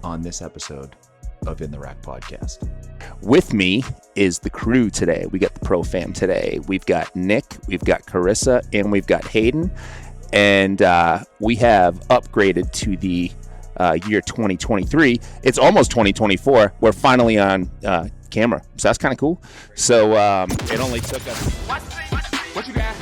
on this episode of In the Rack Podcast. With me is the crew today. We got the ProFam today. We've got Nick, we've got Karyssa, and we've got Hayden. And we have upgraded to the year 2023. It's almost 2024. We're finally on camera. So that's kind of cool. So it only took us... What you got?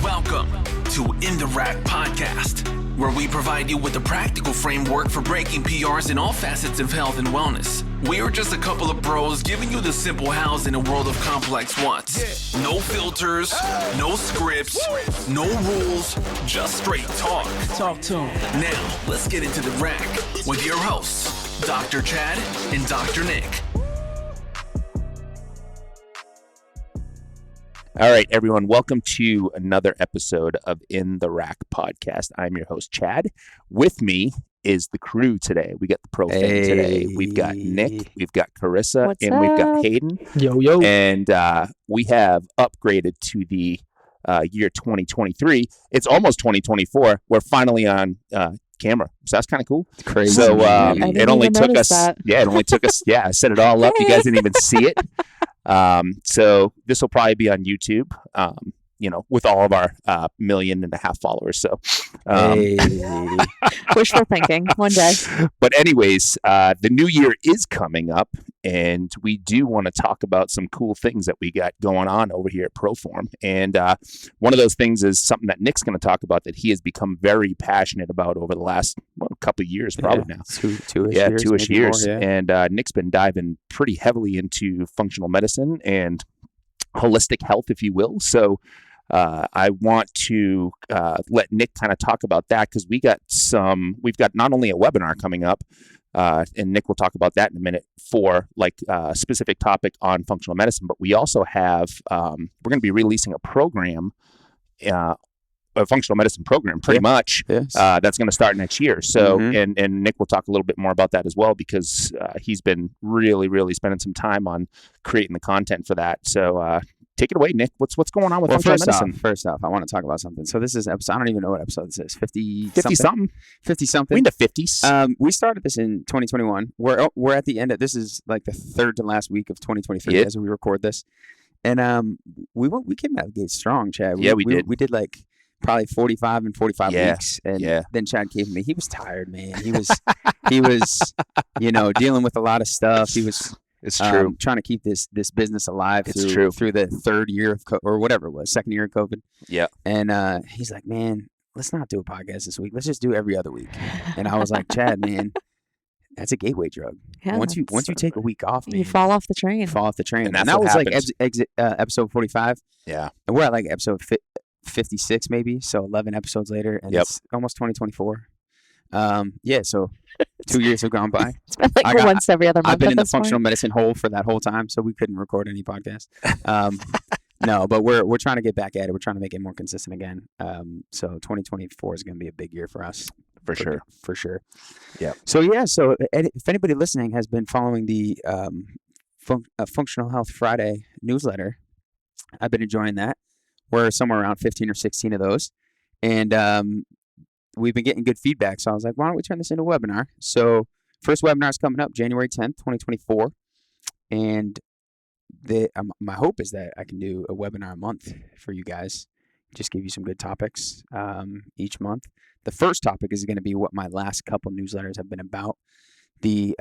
Welcome to In the Rack Podcast, where we provide you with a practical framework for breaking PRs in all facets of health and wellness. We are just a couple of bros giving you the simple hows in a world of complex wants. No filters, no scripts, no rules, just straight talk. Talk to him. Now, let's get into the rack with your hosts, Dr. Chad and Dr. Nick. All right, everyone, welcome to another episode of In the Rack Podcast. I'm your host, Chad. With me is the crew today. We got the ProFam today. We've got Nick, we've got Karyssa, we've got Hayden. Yo. And we have upgraded to the year 2023. It's almost 2024. We're finally on camera. So that's kind of cool. It's crazy. So it only took us, that. I set it all up. You guys didn't even see it. So this will probably be on YouTube, with all of our 1.5 million followers. So, wishful thinking one day. But anyways, the new year is coming up, and we do want to talk about some cool things that we got going on over here at ProFam. And one of those things is something that Nick's going to talk about that he has become very passionate about over the last couple of years, probably now. Two-ish years. More, And Nick's been diving pretty heavily into functional medicine and holistic health, if you will. So I want to let Nick kind of talk about that, because we've got not only a webinar coming up, and Nick will talk about that in a minute for a specific topic on functional medicine, but we also have, we're going to be releasing a program, a functional medicine program, pretty much. Yes. That's going to start next year. So, and Nick will talk a little bit more about that as well, because he's been really, really spending some time on creating the content for that. So, take it away, Nick. What's going on with functional medicine? First off, I want to talk about something. So this is episode, I don't even know what episode this is. 50 something. 50 something. We're in the 50s. We started this in 2021. We're at the end of, this is like the third to last week of 2023 as we record this. And we came out of the gate strong, Chad. We did. We did like probably 45 and 45 weeks. And yeah. then Chad came to me. He was tired, man. He was dealing with a lot of stuff. He was It's true. Trying to keep this business alive through the third year of or whatever it was, second year of COVID. Yeah. And he's like, man, let's not do a podcast this week. Let's just do every other week. And I was like, Chad, man, that's a gateway drug. Yeah, once you take a week off, man, you fall off the train. And that's that was happens. like episode 45. Yeah. And we're at like episode 56 maybe. So 11 episodes later, and it's almost 2024. So 2 years have gone by. It's been like once every other month. I've been in the functional medicine hole for that whole time, so we couldn't record any podcast. No, but we're trying to get back at it. We're trying to make it more consistent again. So 2024 is going to be a big year for us. For sure. Yeah. So if anybody listening has been following the Functional Health Friday newsletter, I've been enjoying that. We're somewhere around 15 or 16 of those, and we've been getting good feedback. So I was like, why don't we turn this into a webinar? So first webinar is coming up January 10th, 2024. And my hope is that I can do a webinar a month for you guys. Just give you some good topics each month. The first topic is going to be what my last couple newsletters have been about. The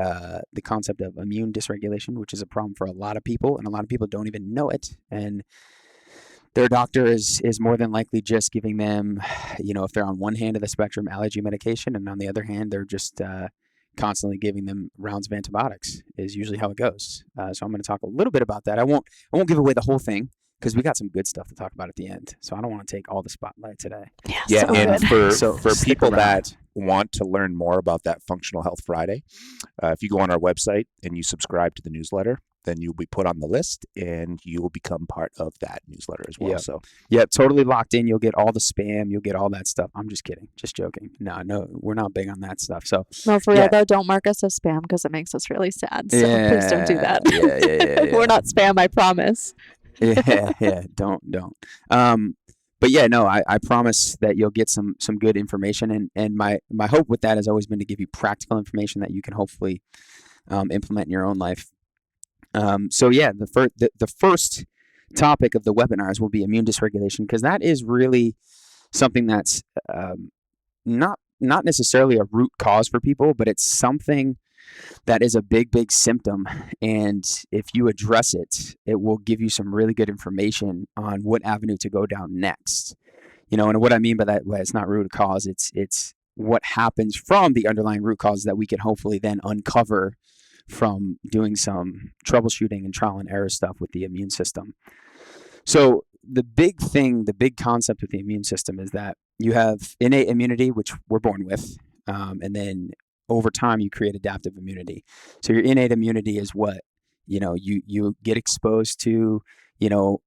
concept of immune dysregulation, which is a problem for a lot of people, and a lot of people don't even know it. And their doctor is more than likely just giving them, if they're on one hand of the spectrum, allergy medication, and on the other hand, they're just constantly giving them rounds of antibiotics is usually how it goes. So I'm going to talk a little bit about that. I won't give away the whole thing, because we got some good stuff to talk about at the end. So I don't want to take all the spotlight today. Yeah, so and good. for people that want to learn more about that Functional Health Friday, if you go on our website and you subscribe to the newsletter, then you'll be put on the list and you will become part of that newsletter as well. Yep. So totally locked in. You'll get all the spam. You'll get all that stuff. I'm just kidding. Just joking. No, we're not big on that stuff. So no, for real though, don't mark us as spam, because it makes us really sad. So please don't do that. Yeah. We're not spam, I promise. Yeah. Don't. but yeah, no, I promise that you'll get some good information. And my hope with that has always been to give you practical information that you can hopefully implement in your own life. So yeah, the first topic of the webinars will be immune dysregulation, because that is really something that's not necessarily a root cause for people, but it's something that is a big symptom. And if you address it, it will give you some really good information on what avenue to go down next. And what I mean by that, well, it's not root cause, it's what happens from the underlying root cause that we can hopefully then uncover from doing some troubleshooting and trial and error stuff with the immune system. So the big concept with the immune system is that you have innate immunity, which we're born with, and then over time you create adaptive immunity. So your innate immunity is what, you get exposed to,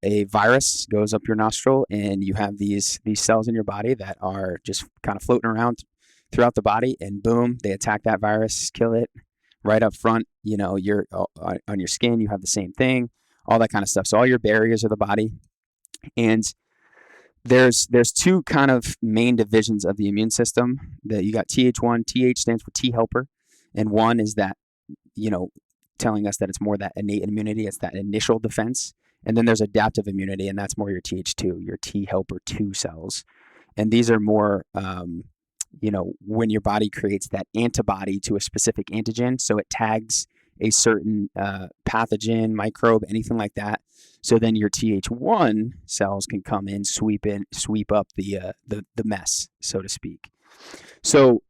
a virus goes up your nostril, and you have these cells in your body that are just kind of floating around throughout the body, and boom, they attack that virus, kill it right up front. You're on your skin, you have the same thing, all that kind of stuff. So all your barriers of the body. And there's two kind of main divisions of the immune system. That you got Th1. Th stands for T helper, and one is that, telling us that it's more that innate immunity, it's that initial defense. And then there's adaptive immunity, and that's more your Th2, your T helper 2 cells. And these are more, when your body creates that antibody to a specific antigen, so it tags a certain pathogen, microbe, anything like that. So then your Th1 cells can come in, sweep up the mess, so to speak. So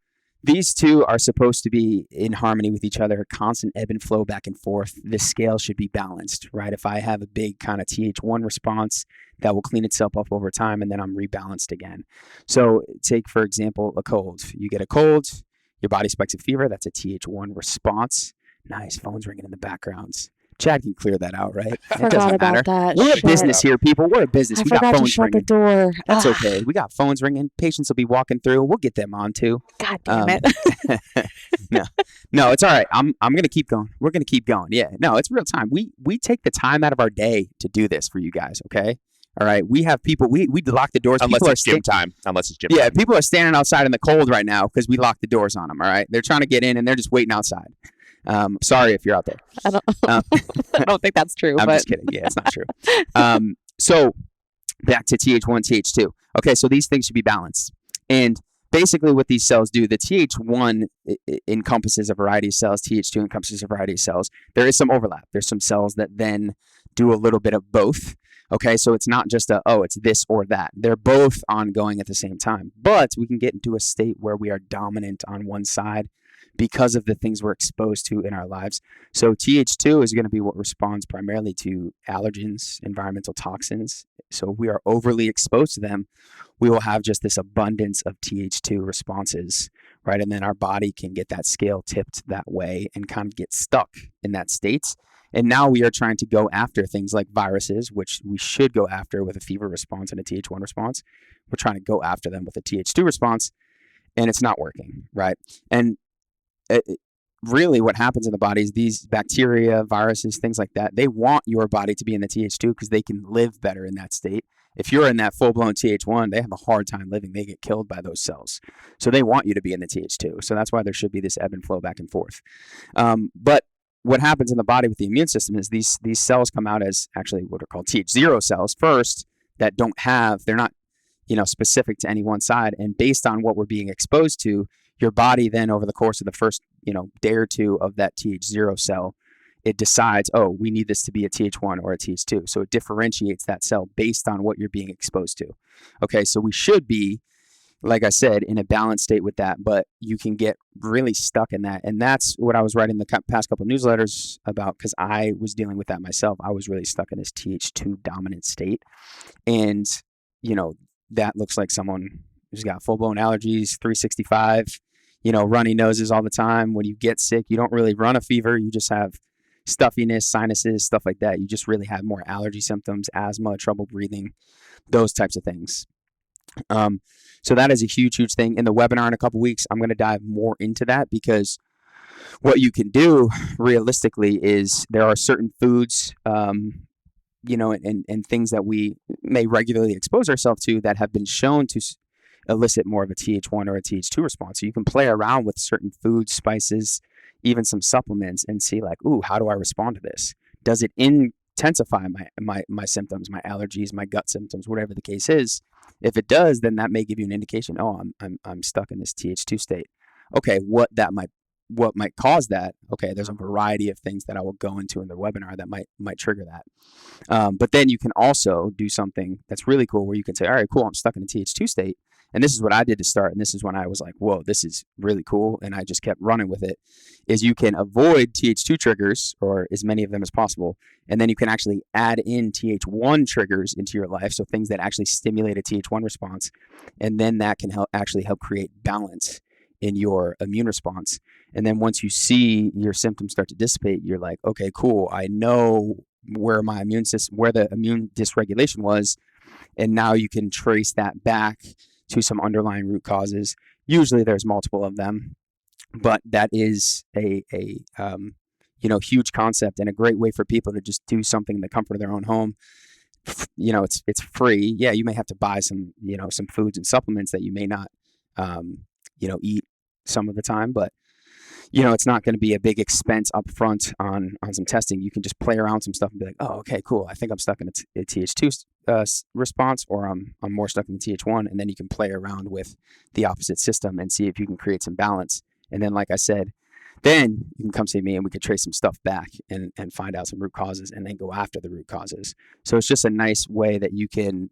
these two are supposed to be in harmony with each other, constant ebb and flow back and forth. The scale should be balanced, right? If I have a big kind of Th1 response, that will clean itself up over time, and then I'm rebalanced again. So take, for example, a cold. You get a cold, your body spikes a fever, that's a Th1 response. Nice, phone's ringing in the background. Chad can clear that out, right? I forgot about that. We're a business here, people. We're a business. I We got forgot to phones shut ringing. the door. That's okay. We got phones ringing. Patients will be walking through. We'll get them on too. God damn it. No, it's all right. I'm gonna keep going. We're gonna keep going. Yeah. No, it's real time. We take the time out of our day to do this for you guys. Okay. All right. We have people. We lock the doors. Unless people it's gym time. Unless it's gym Yeah. time. People are standing outside in the cold right now because we locked the doors on them. All right. They're trying to get in and they're just waiting outside. Sorry if you're out there. I don't think that's true. I'm but just kidding. Yeah, it's not true. So back to Th1, Th2. Okay, so these things should be balanced. And basically what these cells do, the Th1 encompasses a variety of cells, Th2 encompasses a variety of cells. There is some overlap. There's some cells that then do a little bit of both. Okay, so it's not just it's this or that. They're both ongoing at the same time. But we can get into a state where we are dominant on one side because of the things we're exposed to in our lives. So Th2 is going to be what responds primarily to allergens, environmental toxins. So if we are overly exposed to them, we will have just this abundance of Th2 responses, right? And then our body can get that scale tipped that way and kind of get stuck in that state. And now we are trying to go after things like viruses, which we should go after with a fever response and a Th1 response. We're trying to go after them with a Th2 response, and it's not working, right? And really what happens in the body is these bacteria, viruses, things like that, they want your body to be in the Th2 because they can live better in that state. If you're in that full-blown Th1, they have a hard time living. They get killed by those cells. So they want you to be in the Th2. So that's why there should be this ebb and flow back and forth. But what happens in the body with the immune system is these cells come out as actually what are called Th0 cells first that they're not specific to any one side. And based on what we're being exposed to, your body then over the course of the first day or two of that Th0 cell, it decides, we need this to be a Th1 or a Th2. So it differentiates that cell based on what you're being exposed to. Okay, so we should be, like I said, in a balanced state with that, but you can get really stuck in that. And that's what I was writing the past couple of newsletters about, because I was dealing with that myself. I was really stuck in this Th2 dominant state. And, that looks like someone who's got full-blown allergies, 365, runny noses all the time. When you get sick, you don't really run a fever. You just have stuffiness, sinuses, stuff like that. You just really have more allergy symptoms, asthma, trouble breathing, those types of things. So that is a huge, huge thing. In the webinar in a couple weeks, I'm going to dive more into that, because what you can do realistically is there are certain foods and things that we may regularly expose ourselves to that have been shown to elicit more of a Th1 or a Th2 response. So you can play around with certain foods, spices, even some supplements, and see like, ooh, how do I respond to this? Does it intensify my symptoms, my allergies, my gut symptoms, whatever the case is? If it does, then that may give you an indication. Oh, I'm stuck in this Th2 state. Okay, what might cause that? Okay, there's a variety of things that I will go into in the webinar that might trigger that. But then you can also do something that's really cool where you can say, all right, cool, I'm stuck in a Th2 state. And this is what I did to start. And this is when I was like, whoa, this is really cool. And I just kept running with it. Is you can avoid Th2 triggers, or as many of them as possible. And then you can actually add in Th1 triggers into your life. So things that actually stimulate a Th1 response. And then that can help create balance in your immune response. And then once you see your symptoms start to dissipate, you're like, okay, cool. I know where my immune system, where the immune dysregulation was. And now you can trace that back to some underlying root causes. Usually there's multiple of them, but that is a huge concept and a great way for people to just do something in the comfort of their own home. It's free. Yeah, you may have to buy some foods and supplements that you may not eat some of the time, but it's not going to be a big expense up front on some testing. You can just play around with some stuff and be like, oh, okay, cool. I think I'm stuck in a Th2 response, or I'm more stuck in the Th1. And then you can play around with the opposite system and see if you can create some balance. And then, like I said, then you can come see me and we could trace some stuff back and find out some root causes and then go after the root causes. So it's just a nice way that you can,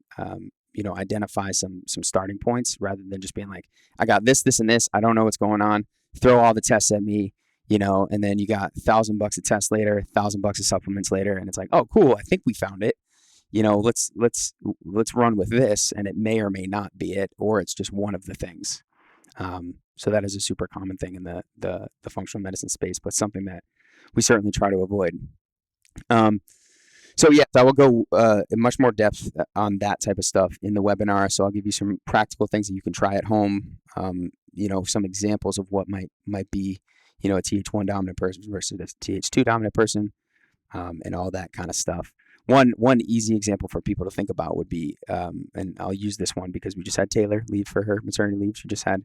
identify some starting points rather than just being like, I got this, and this. I don't know what's going on. Throw all the tests at me, and then you got $1,000 a test later, $1,000 of supplements later. And it's like, oh, cool. I think we found it. Let's run with this. And it may or may not be it, or it's just one of the things. So that is a super common thing in the functional medicine space, but something that we certainly try to avoid. So yes, I will go in much more depth on that type of stuff in the webinar. So I'll give you some practical things that you can try at home. Some examples of what might be, a Th1 dominant person versus a Th2 dominant person, and all that kind of stuff. One easy example for people to think about would be, and I'll use this one because we just had Taylor leave for her maternity leave. She just had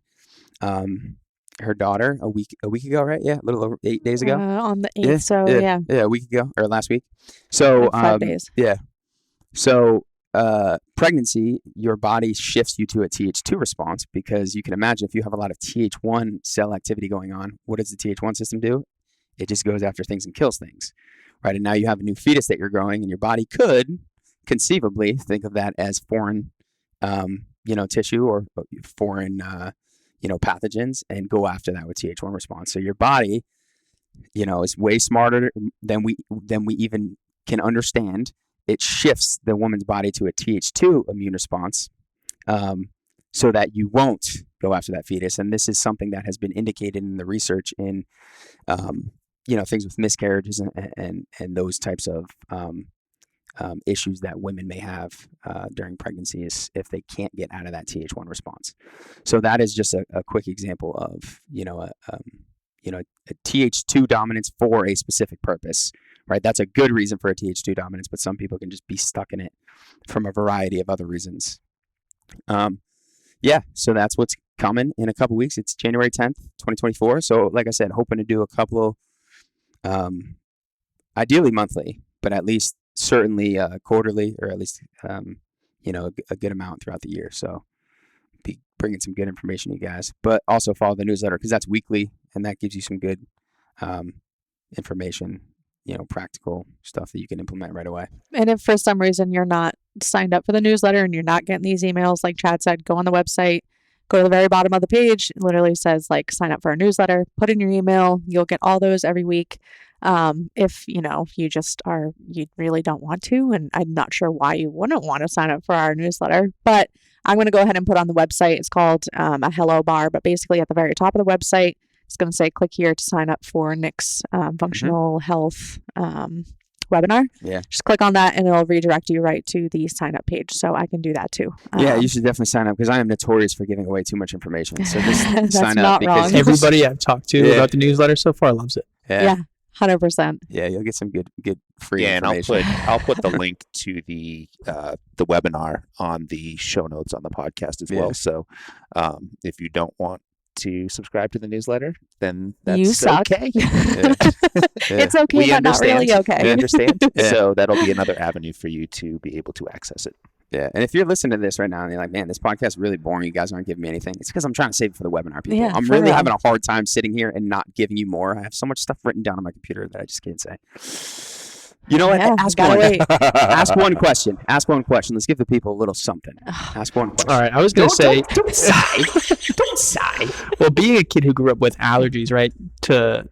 her daughter a week ago, right? Yeah, a little over 8 days ago. On the 8th, yeah, a week ago or last week. So 5 days. Yeah. So pregnancy, your body shifts you to a Th2 response because you can imagine if you have a lot of Th1 cell activity going on, what does the Th1 system do? It just goes after things and kills things, right? And now you have a new fetus that you're growing, and your body could conceivably think of that as foreign, tissue or foreign, pathogens, and go after that with Th1 response. So your body, is way smarter than we even can understand. It shifts the woman's body to a Th2 immune response, so that you won't go after that fetus. And this is something that has been indicated in the research in, things with miscarriages and those types of issues that women may have during pregnancy is if they can't get out of that Th1 response. So that is just a quick example of, a Th2 dominance for a specific purpose, right? That's a good reason for a Th2 dominance, but some people can just be stuck in it from a variety of other reasons. So that's what's coming in a couple weeks. It's January 10th, 2024. So like I said, hoping to do a couple, ideally monthly, but at least certainly quarterly, or at least, a good amount throughout the year. So be bringing some good information to you guys, but also follow the newsletter because that's weekly and that gives you some good information, practical stuff that you can implement right away. And if for some reason you're not signed up for the newsletter and you're not getting these emails, like Chad said, go on the website, go to the very bottom of the page. It literally says sign up for a newsletter, put in your email. You'll get all those every week. If you really don't want to, and I'm not sure why you wouldn't want to sign up for our newsletter, but I'm going to go ahead and put on the website. It's called a hello bar, but basically at the very top of the website, it's going to say click here to sign up for Nick's functional health webinar. Yeah. Just click on that and it'll redirect you right to the sign up page. So I can do that too. Yeah, you should definitely sign up because I am notorious for giving away too much information. So just That's sign not up because wrong. Everybody I've talked to about the newsletter so far loves it. Yeah. 100%. Yeah, you'll get some good free Yeah, and information. I'll put the link to the webinar on the show notes on the podcast as Yeah. well. So if you don't want to subscribe to the newsletter, then You that's suck. okay. It's okay, We but not really understand. We okay. understand. Yeah. So that'll be another avenue for you to be able to access it. Yeah, and if you're listening to this right now and you're like, man, this podcast is really boring, you guys aren't giving me anything, it's because I'm trying to save it for the webinar, people. Yeah, I'm for really real. having a hard time sitting here and not giving you more. I have so much stuff written down on my computer that I just can't say. You know what? Yeah, Ask gotta one. wait. Ask one question. Ask one question. Let's give the people a little something. Ask one question. All right, I was going to say, Don't sigh. Don't sigh. well, being a kid who grew up with allergies, right, to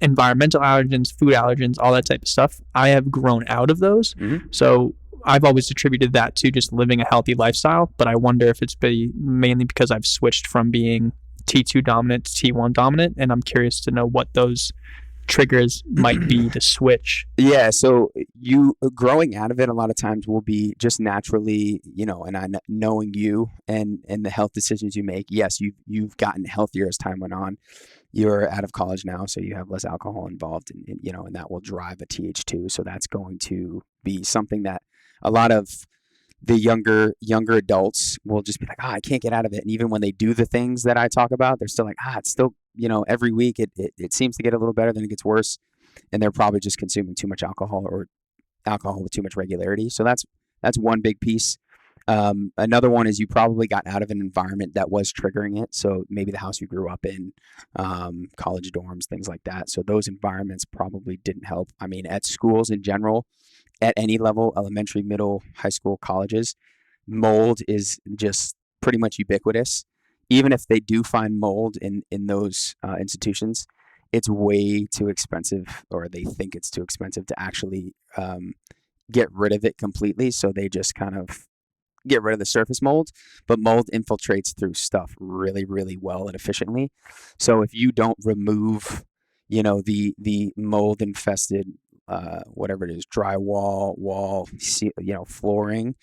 environmental allergens, food allergens, all that type of stuff, I have grown out of those. Mhm. So I've always attributed that to just living a healthy lifestyle, but I wonder if it's mainly because I've switched from being T2 dominant to T1 dominant, and I'm curious to know what those triggers might be to switch. Yeah, so you growing out of it a lot of times will be just naturally, and knowing you and the health decisions you make. Yes, you've gotten healthier as time went on. You're out of college now, so you have less alcohol involved, and that will drive a Th2. So that's going to be something that a lot of the younger adults will just be like, I can't get out of it. And even when they do the things that I talk about, they're still like, it's still, every week it seems to get a little better, then it gets worse. And they're probably just consuming too much alcohol or alcohol with too much regularity. So that's one big piece. Another one is you probably got out of an environment that was triggering it. So maybe the house you grew up in, college dorms, things like that. So those environments probably didn't help. I mean, at schools in general, at any level, elementary, middle, high school, colleges, mold is just pretty much ubiquitous. Even if they do find mold in those institutions, it's way too expensive, or they think it's too expensive to actually get rid of it completely. So they just kind of get rid of the surface mold, but mold infiltrates through stuff really, really well and efficiently. So if you don't remove, the mold infested, whatever it is, drywall, wall, flooring,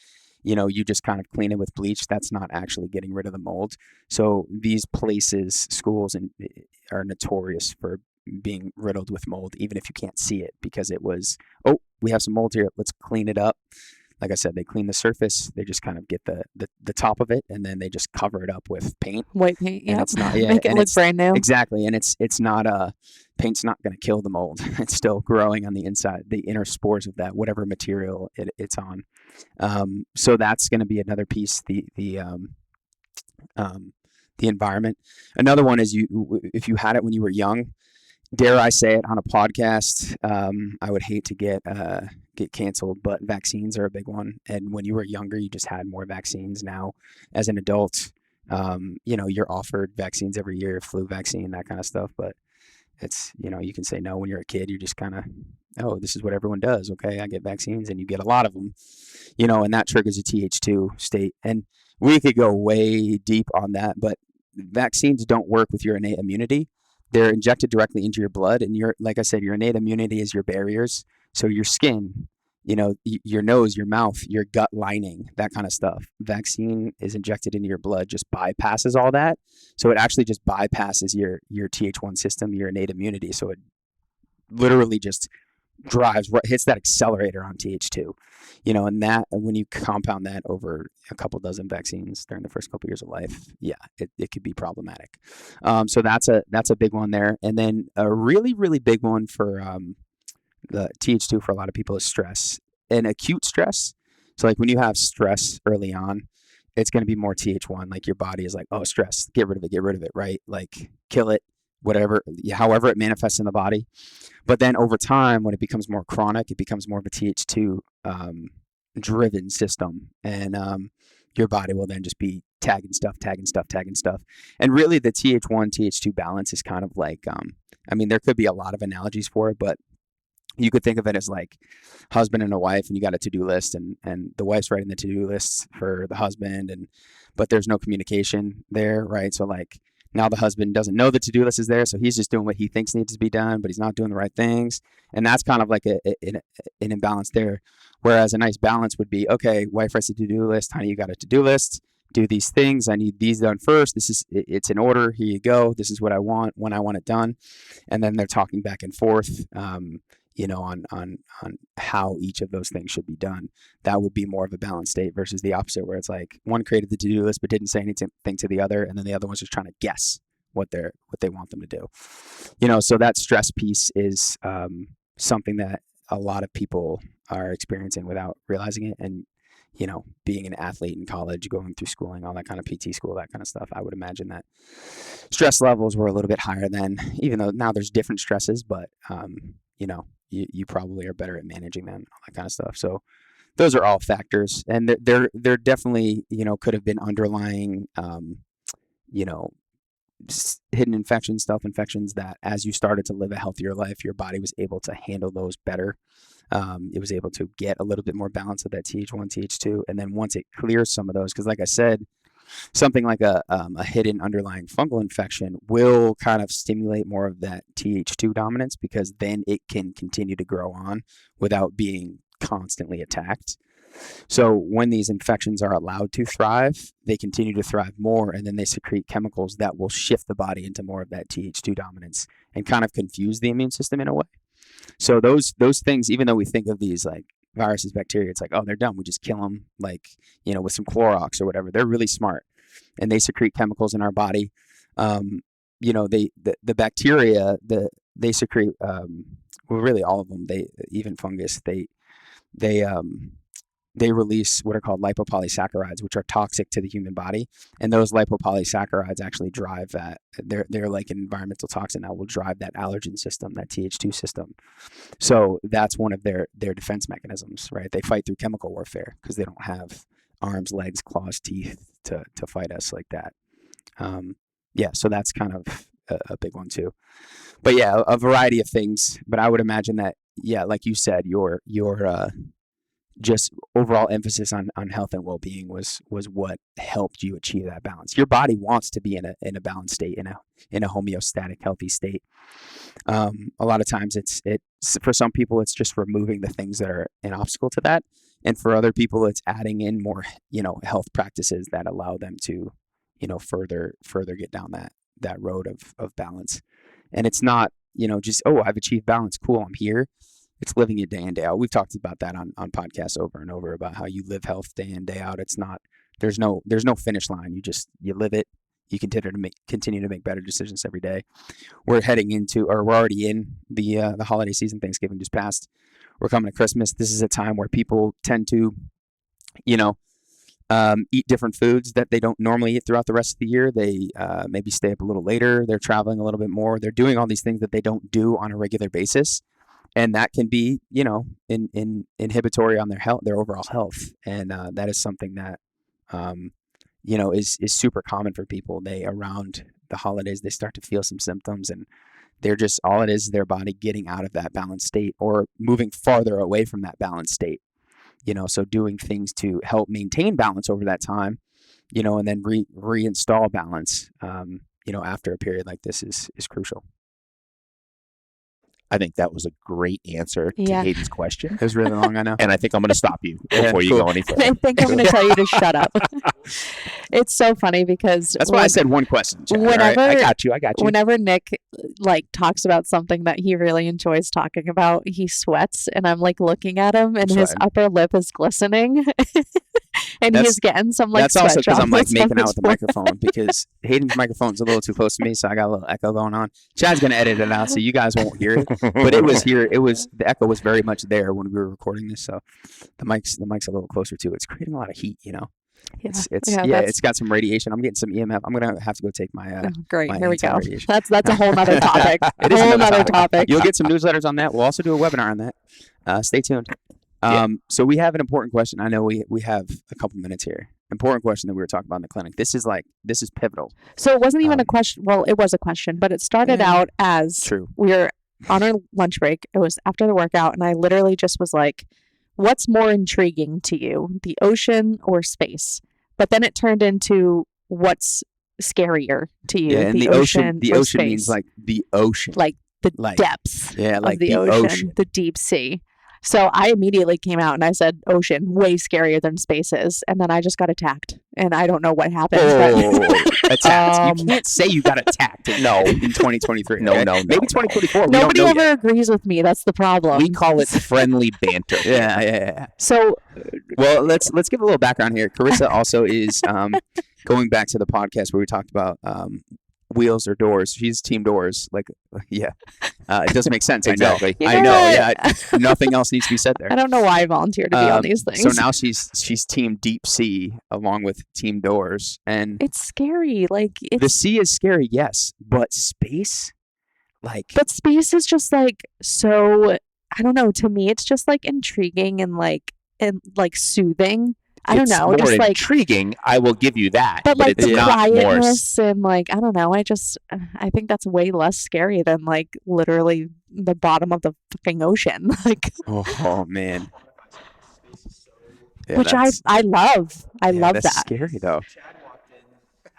you just kind of clean it with bleach, that's not actually getting rid of the mold. So these places, schools, are notorious for being riddled with mold, even if you can't see it, because it was, we have some mold here, let's clean it up. Like I said, they clean the surface. They just kind of get the top of it, and then they just cover it up with paint. White paint, And yeah. it's not, Make it and look it's brand new. exactly, and it's not paint's not going to kill the mold. It's still growing on the inside, the inner spores of that whatever material it's on. So that's going to be another piece. The environment. Another one is if you had it when you were young. Dare I say it on a podcast? I would hate to get canceled, but vaccines are a big one. And when you were younger, you just had more vaccines. Now, as an adult, you're offered vaccines every year, flu vaccine, that kind of stuff. But it's, you can say no when you're a kid. You're just kind of, this is what everyone does. Okay, I get vaccines, and you get a lot of them, and that triggers a Th2 state. And we could go way deep on that, but vaccines don't work with your innate immunity. They're injected directly into your blood, and like I said, your innate immunity is your barriers. So your skin, your nose, your mouth, your gut lining, that kind of stuff. Vaccine is injected into your blood, just bypasses all that. So it actually just bypasses your Th1 system, your innate immunity. So it literally just hits that accelerator on Th2, and that, when you compound that over a couple dozen vaccines during the first couple years of life, it could be problematic. So that's a big one there. And then a really, really big one for the Th2 for a lot of people is stress, and acute stress. So like when you have stress early on, it's going to be more Th1. Like your body is like, stress, get rid of it, right? Like kill it, whatever, however it manifests in the body. But then over time, when it becomes more chronic, it becomes more of a Th2 driven system. And your body will then just be tagging stuff. And really the Th1, Th2 balance is kind of like, there could be a lot of analogies for it, but you could think of it as like husband and a wife, and you got a to-do list, and the wife's writing the to-do lists for the husband, but there's no communication there, right? So like, now the husband doesn't know the to-do list is there, so he's just doing what he thinks needs to be done, but he's not doing the right things. And that's kind of like an imbalance there. Whereas a nice balance would be, okay, wife writes a to-do list, honey, you got a to-do list. do these things. I need these done first. It's in order. Here you go. This is what I want when I want it done. And then they're talking back and forth, on how each of those things should be done. That would be more of a balanced state versus the opposite, where it's like one created the to-do list but didn't say anything to the other, and then the other one's just trying to guess what they want them to do. So that stress piece is something that a lot of people are experiencing without realizing it. And being an athlete in college, going through schooling, all that kind of PT school, that kind of stuff, I would imagine that stress levels were a little bit higher then, even though now there's different stresses, but you probably are better at managing them and all that kind of stuff. So those are all factors, and there definitely could have been underlying hidden infections, stealth infections, that as you started to live a healthier life, your body was able to handle those better. It was able to get a little bit more balance of that Th1, Th2, and then once it clears some of those, because like I said, something like a hidden underlying fungal infection will kind of stimulate more of that Th2 dominance, because then it can continue to grow on without being constantly attacked. So when these infections are allowed to thrive, they continue to thrive more, and then they secrete chemicals that will shift the body into more of that Th2 dominance and kind of confuse the immune system in a way. So those things, even though we think of these like viruses, bacteria, it's like, oh, they're dumb, we just kill them, like, with some Clorox or whatever. They're really smart, and they secrete chemicals in our body. The bacteria, they secrete, really all of them. Even fungus, they release what are called lipopolysaccharides, which are toxic to the human body. And those lipopolysaccharides actually drive that. They're like an environmental toxin that will drive that allergen system, that Th2 system. So that's one of their defense mechanisms, right? They fight through chemical warfare because they don't have arms, legs, claws, teeth to fight us like that. So that's kind of a big one too. But yeah, a variety of things. But I would imagine that, yeah, like you said, your just overall emphasis on health and well-being was what helped you achieve that balance. Your body wants to be in a balanced state, in a homeostatic, healthy state. A lot of times it's for some people it's just removing the things that are an obstacle to that, and for other people it's adding in more health practices that allow them to further get down that road of balance. And it's not just, oh, I've achieved balance, cool, I'm here. It's living it day in, day out. We've talked about that on podcasts over and over about how you live health day in, day out. It's not, there's no finish line. You live it. You continue to make better decisions every day. We're already in the holiday season. Thanksgiving just passed. We're coming to Christmas. This is a time where people tend to, eat different foods that they don't normally eat throughout the rest of the year. They maybe stay up a little later. They're traveling a little bit more. They're doing all these things that they don't do on a regular basis. And that can be, inhibitory on their health, their overall health. And that is something that, is super common for people. Around the holidays, they start to feel some symptoms, and they're just, all it is their body getting out of that balanced state or moving farther away from that balanced state. So doing things to help maintain balance over that time, and then reinstall balance, after a period like this is crucial. I think that was a great answer to Hayden's question. It was really long, I know. And I think I'm going to stop you before you go any further. I think I'm going to tell you to shut up. It's so funny because that's why I said one question. Whenever, right, I got you. Whenever Nick talks about something that he really enjoys talking about, he sweats, and I'm looking at him, and his upper lip is glistening, and he's getting some That's also because I'm making out with the forehead. microphone, because Hayden's microphone's a little too close to me, so I got a little echo going on. Chad's going to edit it out so you guys won't hear it, but it was here. The echo was very much there when we were recording this, so the mic's a little closer too. It's creating a lot of heat, It's got some radiation. I'm getting some EMF. I'm gonna have to go take my great. my Here we go. anti-radiation. That's a whole nother topic. It is a whole another nother topic. You'll get some newsletters on that. We'll also do a webinar on that. Stay tuned. So we have an important question. I know we have a couple minutes here. Important question that we were talking about in the clinic. This is pivotal. So it wasn't even a question. Well, it was a question, but it started out as true. We were on our lunch break. It was after the workout, and I literally just was like, what's more intriguing to you, the ocean or space? But then it turned into what's scarier to you, the ocean. The ocean means the ocean. Like the depths of the ocean, the deep sea. So I immediately came out and I said, ocean, way scarier than space is. And then I just got attacked. And I don't know what happened. Attacked. You can't say you got attacked in 2023. No, okay? no, Maybe 2024. We Nobody don't know ever yet. agrees with me. That's the problem. We call it friendly banter. Yeah. So Well, let's give a little background here. Karyssa also is going back to the podcast where we talked about wheels or doors. She's team doors. It does make sense. Exactly. You I know know. what? Yeah. Nothing else needs to be said there. I don't know why I volunteered to be on these things. So now she's team deep sea along with team doors, and It's scary. Like the it's sea is scary, yes, but space, but space is just like so I don't know, to me it's just like intriguing and like soothing. I don't It's know, more just like intriguing. I will give you that, but like it's the not more. quietness and like I don't know, I think that's way less scary than like literally the bottom of the fucking ocean. Like oh man, yeah, which I love. I love that's that. scary though. Chad walked in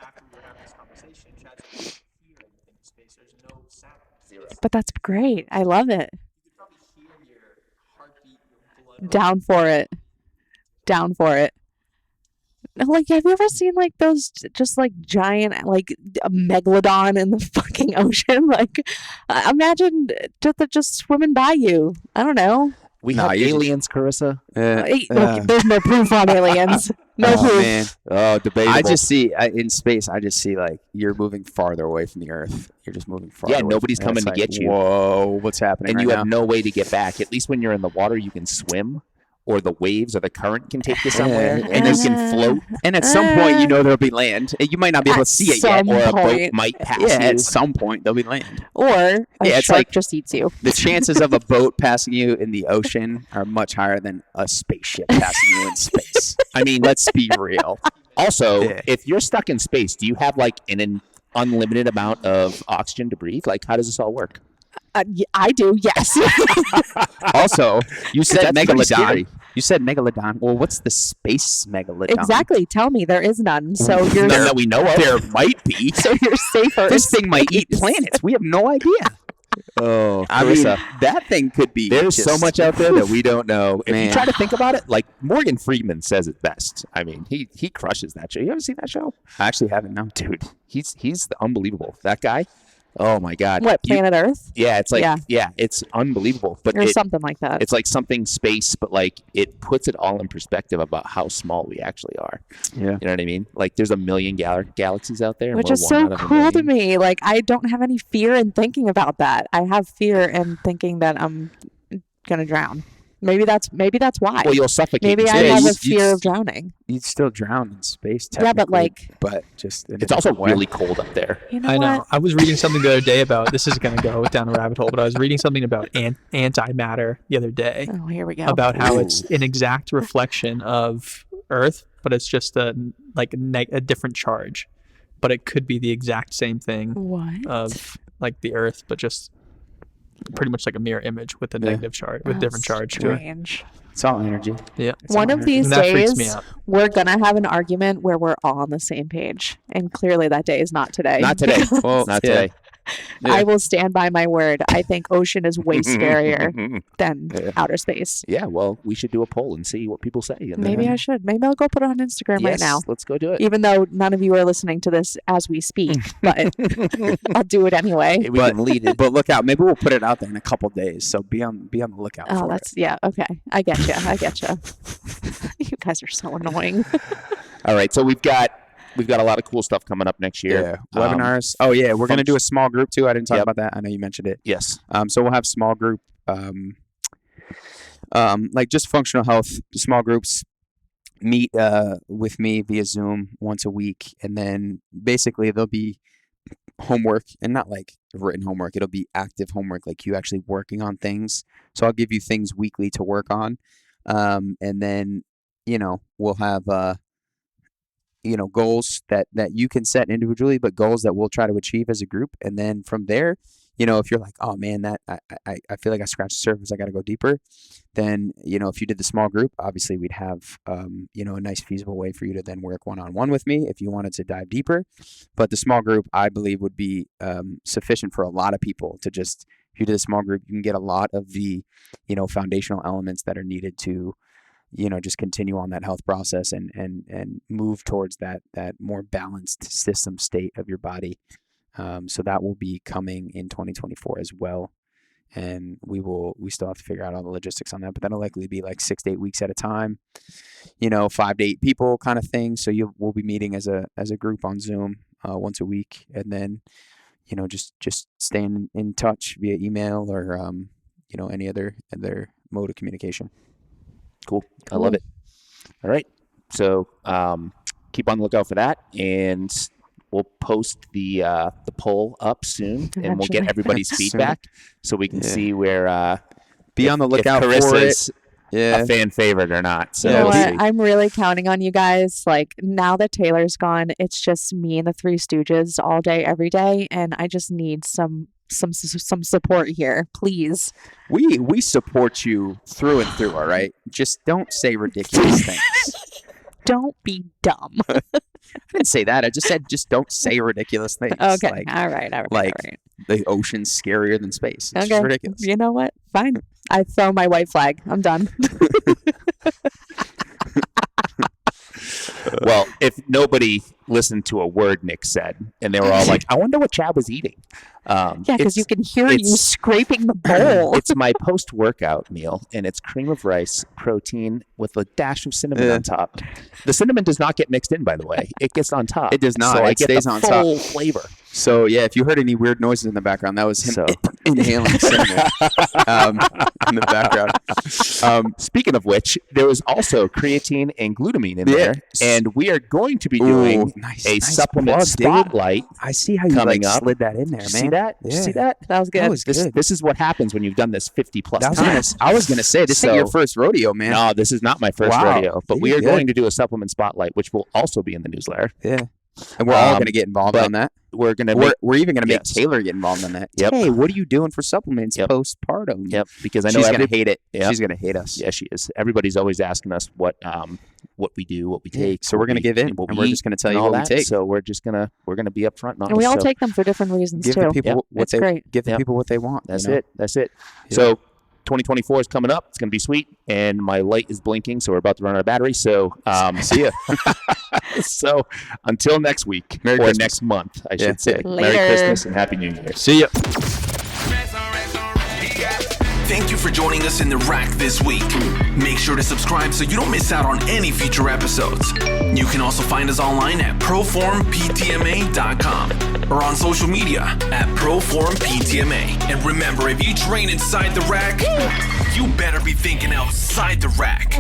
after we were having this conversation. Chad said, "I don't hear anything in space. There's no sound. Zero. But that's great. I love it. You could probably hear your heartbeat, your blood." Down for it. Down for it. Like, have you ever seen like those just like giant like a megalodon in the fucking ocean? Like, imagine just swimming by you. I don't know. We Nah, have you just- aliens, Karyssa. Look, there's no proof on aliens. No Oh proof. man, Oh, debatable. I just see in space. I just see like you're moving farther away from the Earth. You're just moving farther. Yeah, away nobody's from, coming it's to like, get you. Whoa, what's happening? and right you now? have no way to get back. At least when you're in the water, you can swim, or the waves or the current can take you somewhere, Yeah. and you can float, And at some point, you know there'll be land. You might not be able to At see it yet. some or a boat point. might pass Yeah, you. at some point there'll be land. Or a Yeah, it's shark like- just eats you. The chances of a boat passing you in the ocean are much higher than a spaceship passing you in space. I mean, let's be real. Also, Yeah. if you're stuck in space, do you have like an unlimited amount of oxygen to breathe? Like, how does this all work? I do, yes. Also, you said That's pretty scary. megalodon. You said megalodon. Well, what's the space megalodon? Exactly. Tell me there is none. So you're None that we know of. There might be. so you're safer. This thing might eat planets. We have no idea. Oh, I mean, Karyssa, that thing could be. there's just- so much out there that we don't know. If Man. you try to think about it, like Morgan Freeman says it best. I mean, he crushes that show. You ever seen that show? I actually haven't. No. Dude, he's unbelievable. That guy. Oh my God. What, You- planet Earth? yeah, it's like Yeah. yeah, it's unbelievable. But Or it, something like that. it's like something space, but like it puts it all in perspective about how small we actually are. Yeah. You know what I mean? Like there's a million galaxies out there, and Which we're is one so out of a cool to million. me. Like, I don't have any fear in thinking about that. I have fear in thinking that I'm gonna drown. Maybe that's why. Well, you'll suffocate. Maybe in I space. have a you- fear of drowning. You'd still drown in space. Yeah, but, technically, but just in a It's also different way. really cold up there. You know I know. what? I was reading something the other day about this is going to go down a rabbit hole, but I was reading something about antimatter the other day Oh, here we go. about how it's an exact reflection of Earth, but it's just a different charge. But it could be the exact same thing what? of like the Earth, but just pretty much like a mirror image with a Yeah. negative charge, with Oh, different charge to it. strange. It's all energy. Yeah. It's One all of energy. these And that freaks me days, out. we're gonna have an argument where we're all on the same page, and clearly that day is not today. Not today. Well, Not yeah. today. Yeah. I will stand by my word. I think ocean is way scarier than Yeah. outer space. Yeah. Well, we should do a poll and see what people say. And Maybe then- I should. Maybe I'll go put it on Instagram right Yes, now. let's go do it. Even though none of you are listening to this as we speak, but I'll do it anyway. We can lead it. But look out. Maybe we'll put it out there in a couple days. So be on the lookout Oh, for that's yeah. Okay, I get you. I get you. You guys are so annoying. All right. So we've got a lot of cool stuff coming up next it. year. Yeah. Webinars. Oh yeah, we're gonna do a small group too. I didn't talk Yep. about that. I know you mentioned it. Yes. So we'll have small group. Like just functional health small groups meet with me via Zoom once a week, and then basically there'll be homework, and not like written homework. It'll be active homework, like you actually working on things. So I'll give you things weekly to work on, and then we'll have goals that you can set individually, but goals that we'll try to achieve as a group, and then from there, if you're like, oh man, that I feel like I scratched the surface, I got to go deeper, then, if you did the small group, obviously we'd have, a nice feasible way for you to then work one-on-one with me if you wanted to dive deeper. But the small group, I believe, would be sufficient for a lot of people to just, if you did a small group, you can get a lot of the, foundational elements that are needed to, just continue on that health process and move towards that more balanced system state of your body. So that will be coming in 2024 as well. And we still have to figure out all the logistics on that, but that'll likely be like 6 to 8 weeks at a time, 5 to 8 people kind of thing. So we'll be meeting as a group on Zoom, once a week. And then, just staying in touch via email or, any other mode of communication. Cool. I love it. All right. So, keep on the lookout for that, and we'll post the poll up soon, and we'll get everybody's feedback so we can see where be on the lookout if for Karyssa's it. a fan favorite or not. So You know we'll what? see. I'm really counting on you guys. Like, now that Taylor's gone, it's just me and the Three Stooges all day, every day, and I just need some support here, please. We support you through and through. All right, just don't say ridiculous things. Don't be dumb. I didn't say that. I just said just don't say ridiculous things. Okay. Like, all right. like the ocean's scarier than space. It's Okay. just ridiculous. You know what? Fine. I throw my white flag. I'm done. Well, if nobody listened to a word Nick said, and they were all like, I wonder what Chad was eating. Yeah, because you can hear you it's- scraping the bowl. It's my post-workout meal, and it's cream of rice, protein with a dash of cinnamon on top. The cinnamon does not get mixed in, by the way. It gets on top. It does not. So It I get stays the on full top. flavor. So yeah, if you heard any weird noises in the background, that was him inhaling cinnamon in the background. Speaking of which, there was also creatine and glutamine in there, and we are going to be doing a supplement plug, dude. spotlight. I see how you coming up. slid that in there, man. See that? Yeah. See that? That was good. That was good. This is what happens when you've done this 50 plus That was times. I was gonna say this ain't your first rodeo, man. No, this is not my first Wow. rodeo, but we You're are good. going to do a supplement spotlight, which will also be in the newsletter. Yeah, and we're all gonna get involved but on that. We're going to We're even gonna make Yes. Taylor get involved on that. Yep. Hey, what are you doing for supplements Yep. postpartum? Yep, because I know She's gonna hate it. Yep. She's gonna hate us. Yeah, she is. Everybody's always asking us what we do, what we take. So we're gonna give in, what and we we're eat, just gonna tell and you all what we that. take. So we're gonna be upfront. and we all so take them for different reasons, Give too. the people what It's they great. give the Yep. people what they want. That's you know? it. That's it. Yeah. So 2024 is coming up. It's going to be sweet, and my light is blinking, so we're about to run out of battery. So See ya. so until next week Merry or Christmas. next month, I Yeah. should say. Later. Merry Christmas and Happy New Year. See ya. Thank you for joining us in the rack this week. Make sure to subscribe so you don't miss out on any future episodes. You can also find us online at proformptma.com or on social media at proformptma. And remember, if you train inside the rack, you better be thinking outside the rack.